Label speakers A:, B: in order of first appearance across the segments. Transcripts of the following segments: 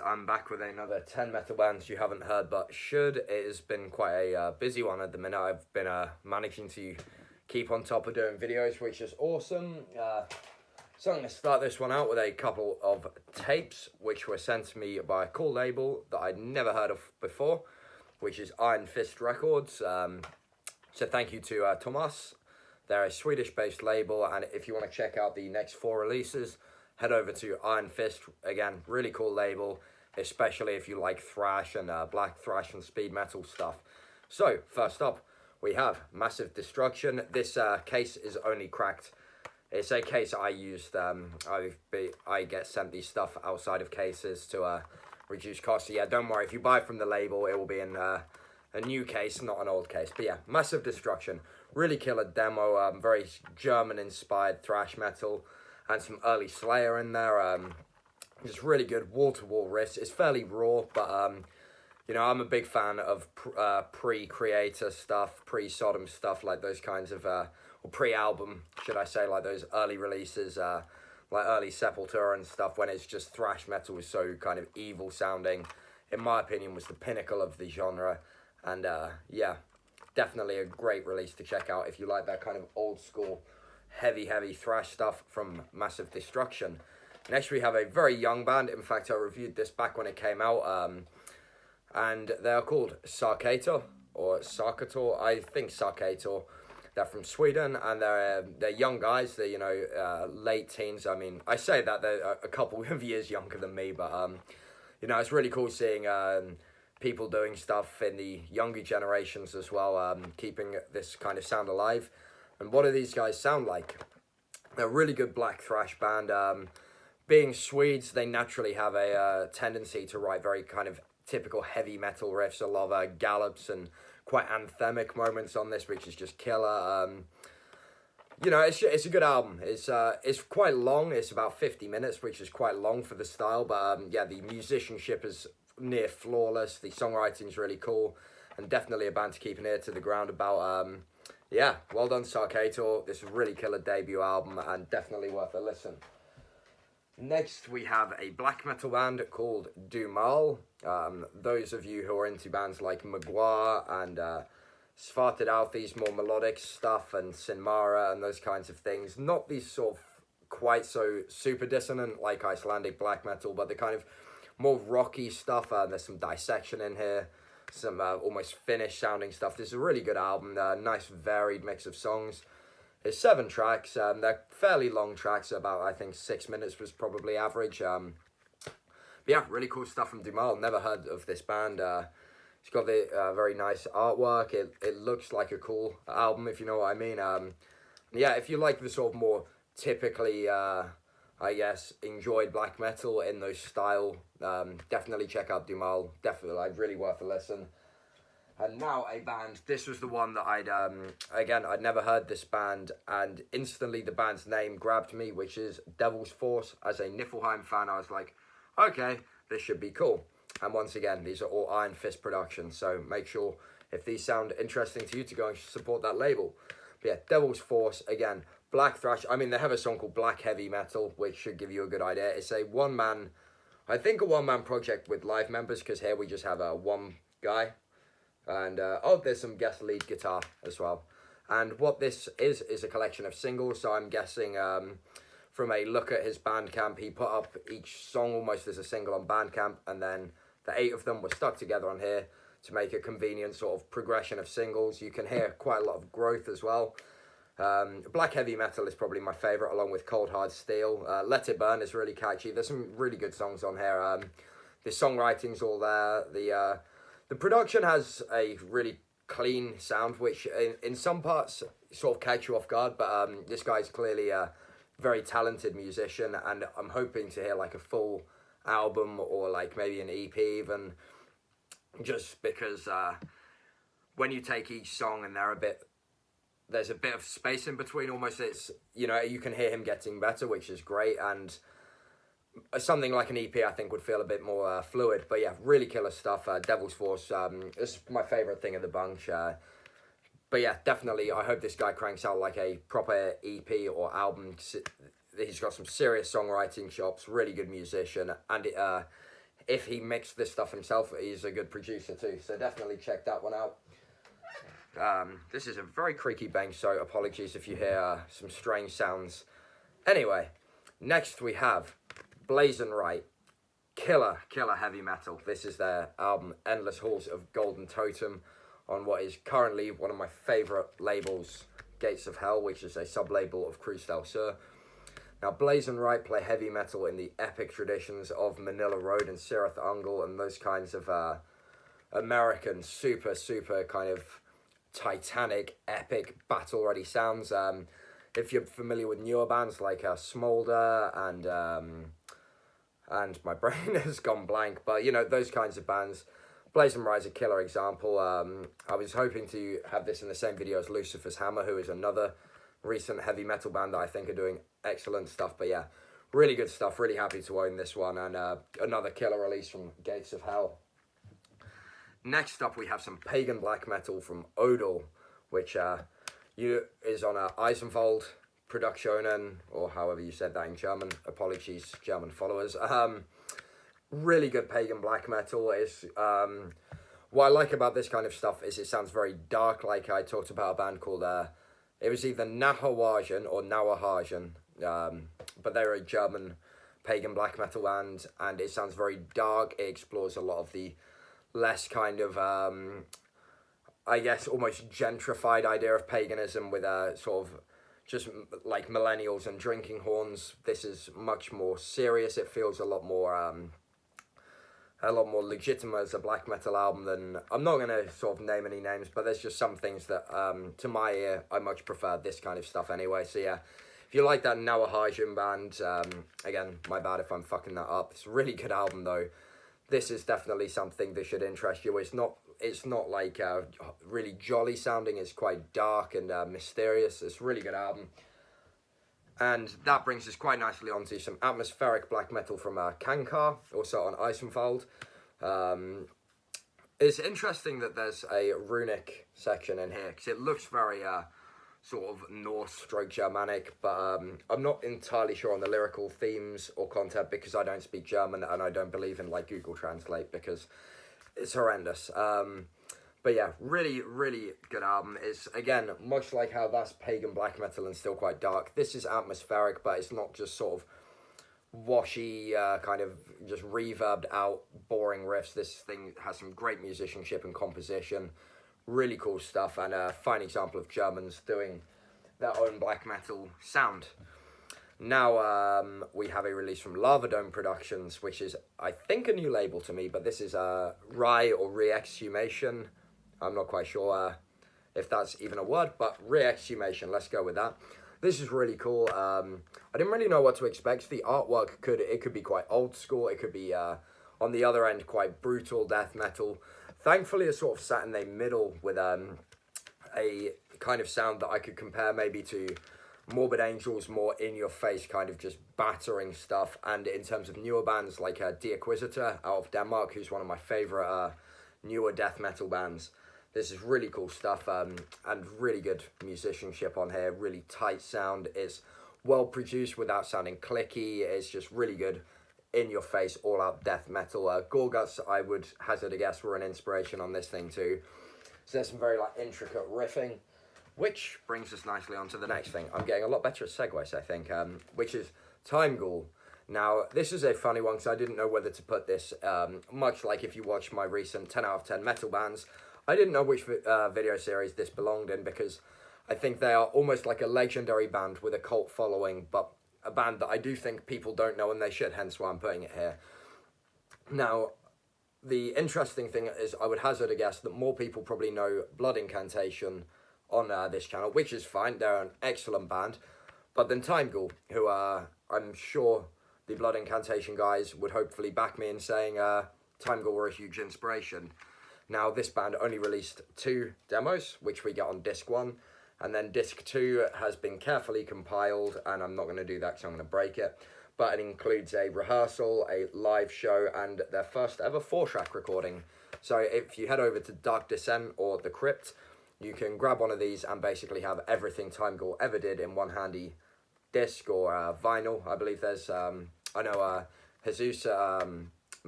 A: I'm back with another 10 metal bands you haven't heard but should. It has been quite a busy one at the minute. I've been managing to keep on top of doing videos, which is awesome. So I'm going to start this one out with a couple of tapes, which were sent to me by a cool label that I'd never heard of before, which is Iron Fist Records. So thank you to Thomas. They're a Swedish-based label, and if you want to check out the next 4 releases, head over to Iron Fist. Again, really cool label, especially if you like thrash and Black-Thrash and speed metal stuff. So, first up, we have Massive Destruction. This case is only cracked. It's a case I used. I get sent these stuff outside of cases to reduce costs. So yeah, don't worry. If you buy from the label, it will be in a new case, not an old case. But yeah, Massive Destruction. Really killer demo. Very German-inspired thrash metal. And some early Slayer in there. Just really good wall-to-wall riffs. It's fairly raw, but you know, I'm a big fan of pre-Creator stuff, pre-Sodom stuff, like those kinds of, or pre-album, should I say, like those early releases, like early Sepultura and stuff, when it's just thrash metal was so kind of evil sounding. In my opinion, was the pinnacle of the genre. And yeah, definitely a great release to check out if you like that kind of old school heavy thrash stuff from Massive Destruction. Next we have a very young band. In fact, I reviewed this back when it came out, and they are called Sarcator, or Sarcatore, I think Sarcator. They're from Sweden, and they're young guys. They're, you know, late teens. I mean, I say that they're a couple of years younger than me, but you know, it's really cool seeing people doing stuff in the younger generations as well, keeping this kind of sound alive. And what do these guys sound like? They're a really good black thrash band. Being Swedes, they naturally have a tendency to write very kind of typical heavy metal riffs. A lot of gallops and quite anthemic moments on this, which is just killer. You know, it's a good album. It's quite long. It's about 50 minutes, which is quite long for the style. But yeah, the musicianship is near flawless. The songwriting's really cool, and definitely a band to keep an ear to the ground about. Yeah, well done, Sarcator. This is a really killer debut album and definitely worth a listen. Next, we have a black metal band called Dumal. Those of you who are into bands like Magua and Svarted Althie's more melodic stuff and Sinmara and those kinds of things. Not these sort of quite so super dissonant like Icelandic black metal, but the kind of more rocky stuff. There's some dissection in here. Some almost Finnish sounding stuff. This is a really good album. Nice varied mix of songs. It's 7 tracks. They're fairly long tracks. About, I think, 6 minutes was probably average. But yeah, really cool stuff from Dumal. Never heard of this band. It's got the very nice artwork. It looks like a cool album, if you know what I mean. Yeah, if you like the sort of more typically, I guess, enjoyed black metal in those style, definitely check out Dumal. Definitely, like, really worth a listen. And now a band. This was the one that I'd never heard this band, and instantly the band's name grabbed me, which is Devil's Force. As a Niflheim fan, I was like, okay, this should be cool. And once again, these are all Iron Fist productions, so make sure, if these sound interesting to you, to go and support that label. But yeah, Devil's Force, again, black thrash. I mean, they have a song called Black Heavy Metal, which should give you a good idea. It's a one-man project with live members, because here we just have one guy. And, oh, there's some guest lead guitar as well. And what this is a collection of singles, so I'm guessing from a look at his Bandcamp, he put up each song almost as a single on Bandcamp, and then the 8 of them were stuck together on here to make a convenient sort of progression of singles. You can hear quite a lot of growth as well. Black Heavy Metal is probably my favourite, along with Cold Hard Steel. Let It Burn is really catchy. There's some really good songs on here. The songwriting's all there. The production has a really clean sound, which in some parts sort of catch you off guard, but this guy's clearly a very talented musician, and I'm hoping to hear like a full album or like maybe an EP even, just because when you take each song and there's a bit of space in between, almost, it's, you know, you can hear him getting better, which is great, and something like an EP I think would feel a bit more fluid. But yeah, really killer stuff. Devil's Force, this is my favourite thing of the bunch. But yeah, definitely, I hope this guy cranks out like a proper EP or album. He's got some serious songwriting chops, really good musician, and if he mixed this stuff himself, he's a good producer too. So definitely check that one out. This is a very creaky bench, so apologies if you hear some strange sounds. Anyway, next we have Blazon Rite. Killer heavy metal. This is their album Endless Halls of Golden Totem on what is currently one of my favourite labels, Gates of Hell, which is a sub-label of Cruz del Sur. Now, Blazon Rite play heavy metal in the epic traditions of Manila Road and Sirith Ungol and those kinds of American super kind of titanic, epic, battle-ready sounds. If you're familiar with newer bands like Smolder and my brain has gone blank, but you know, those kinds of bands, Blazon Rite is a killer example. I was hoping to have this in the same video as Lucifer's Hammer, who is another recent heavy metal band that I think are doing excellent stuff. But yeah, really good stuff. Really happy to own this one, and another killer release from Gates of Hell. Next up, we have some pagan black metal from Odal, which is on Eisenwald Produktionen, or however you said that in German. Apologies, German followers. Really good pagan black metal. Is what I like about this kind of stuff is it sounds very dark. Like I talked about a band called it was either Nahawajan or Nauerhagen, but they're a German pagan black metal band, and it sounds very dark. It explores a lot of the less kind of I guess almost gentrified idea of paganism with sort of just like millennials and drinking horns. This is much more serious. It feels a lot more legitimate as a black metal album than, I'm not going to sort of name any names, but there's just some things that to my ear I much prefer this kind of stuff anyway. So yeah, if you like that Nauerhagen band, again, my bad if I'm fucking that up. It's a really good album though. This is definitely something that should interest you. It's not like really jolly sounding. It's quite dark and mysterious. It's a really good album. And that brings us quite nicely onto some atmospheric black metal from Kankar, also on Eisenwald. It's interesting that there's a runic section in here, because it looks very sort of Norse/Germanic, but I'm not entirely sure on the lyrical themes or content, because I don't speak German and I don't believe in like Google Translate, because it's horrendous. But yeah, really good album. It's, again, much like how that's pagan black metal and still quite dark. This is atmospheric, but it's not just sort of washy, kind of just reverbed out, boring riffs. This thing has some great musicianship and composition. Really cool stuff, and a fine example of Germans doing their own black metal sound. Now, we have a release from Lava Dome Productions, which is, I think, a new label to me, but this is Rite or Reexhumation. I'm not quite sure if that's even a word, but Reexhumation, let's go with that. This is really cool. I didn't really know what to expect. The artwork could be quite old school. It could be, on the other end, quite brutal death metal. Thankfully, it's sort of sat in the middle with a kind of sound that I could compare maybe to Morbid Angel's more in-your-face kind of just battering stuff. And in terms of newer bands like Die Acquisitor out of Denmark, who's one of my favourite newer death metal bands. This is really cool stuff, and really good musicianship on here. Really tight sound. It's well produced without sounding clicky. It's just really good, in-your-face, all-out death metal. Gorguts, I would hazard a guess, were an inspiration on this thing too. So there's some very like intricate riffing, which brings us nicely onto the next thing. I'm getting a lot better at segues, I think, which is Timeghoul. Now, this is a funny one because I didn't know whether to put this, much like if you watch my recent 10 out of 10 metal bands, I didn't know which video series this belonged in, because I think they are almost like a legendary band with a cult following, but a band that I do think people don't know and they should, hence why I'm putting it here. Now, the interesting thing is I would hazard a guess that more people probably know Blood Incantation on this channel, which is fine. They're an excellent band. But then Timeghoul, who I'm sure the Blood Incantation guys would hopefully back me in saying Timeghoul were a huge inspiration. Now, this band only released 2 demos, which we get on disc 1, and then disc 2 has been carefully compiled, and I'm not going to do that because I'm going to break it, but it includes a rehearsal, a live show, and their first ever 4-track recording. So if you head over to Dark Descent or The Crypt, you can grab one of these and basically have everything Timeghoul ever did in one handy disc or vinyl. I believe there's, I know Jesus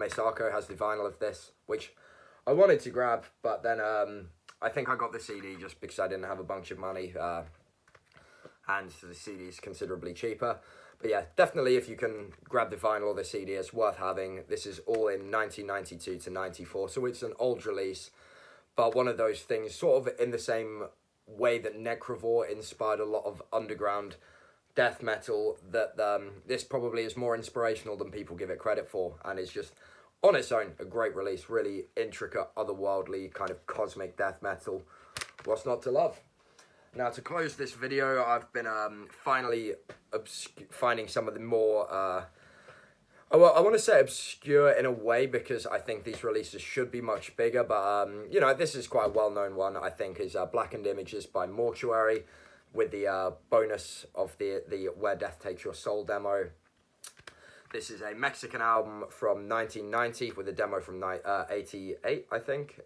A: Sarco has the vinyl of this, which I wanted to grab, but then I think I got the CD just because I didn't have a bunch of money, and the CD is considerably cheaper. But yeah, definitely if you can grab the vinyl or the CD, it's worth having. This is all in 1992 to 94, so it's an old release, but one of those things, sort of in the same way that Necrovore inspired a lot of underground death metal, that this probably is more inspirational than people give it credit for, and it's just, on its own, a great release. Really intricate, otherworldly, kind of cosmic death metal. What's not to love? Now, to close this video, I've been finally finding some of the more, well, I want to say obscure in a way, because I think these releases should be much bigger, but, you know, this is quite a well-known one, I think, is Blackened Images by Mortuary, with the bonus of the Where Death Takes Your Soul demo. This is a Mexican album from 1990 with a demo from 88, I think.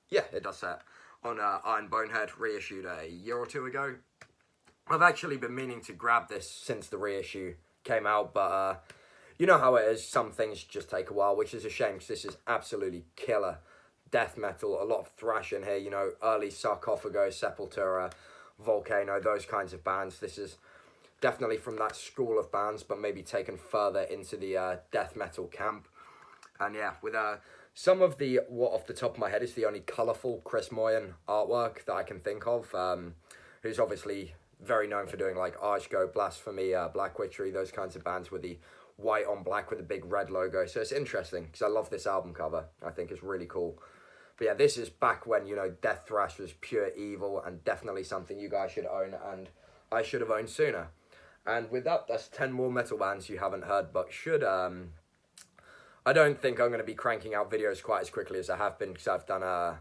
A: Yeah, it does say it. On Iron Bonehead, reissued a year or two ago. I've actually been meaning to grab this since the reissue came out, but you know how it is, some things just take a while, which is a shame, because this is absolutely killer death metal. A lot of thrash in here, you know, early Sarcophago, Sepultura, Volcano, those kinds of bands. This is definitely from that school of bands, but maybe taken further into the death metal camp. And yeah, with some of the, what off the top of my head is the only colourful Chris Moyen artwork that I can think of, who's obviously very known for doing like Archgo, Blasphemy, Black Witchery, those kinds of bands with the white on black with a big red logo. So it's interesting, because I love this album cover. I think it's really cool. But yeah, this is back when, you know, death thrash was pure evil, and definitely something you guys should own, and I should have owned sooner. And with that, that's 10 more metal bands you haven't heard, but should. I don't think I'm going to be cranking out videos quite as quickly as I have been, because I've done,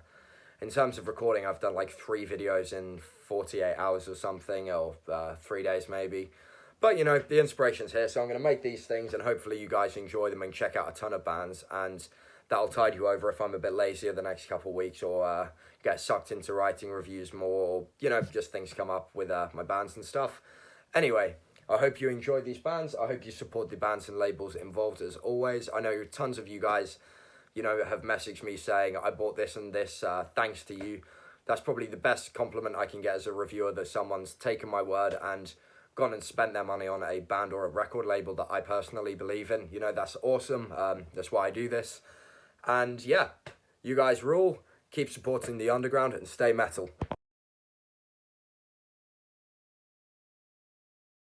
A: in terms of recording, I've done like 3 videos in 48 hours or something, or 3 days maybe. But, you know, the inspiration's here, so I'm going to make these things, and hopefully you guys enjoy them and check out a ton of bands, and that'll tide you over if I'm a bit lazier the next couple of weeks, or get sucked into writing reviews more, or, you know, just things come up with my bands and stuff. Anyway, I hope you enjoyed these bands. I hope you support the bands and labels involved as always. I know tons of you guys, you know, have messaged me saying, I bought this and this, thanks to you. That's probably the best compliment I can get as a reviewer, that someone's taken my word and gone and spent their money on a band or a record label that I personally believe in. You know, that's awesome. That's why I do this. And yeah, you guys rule. Keep supporting the underground and stay metal.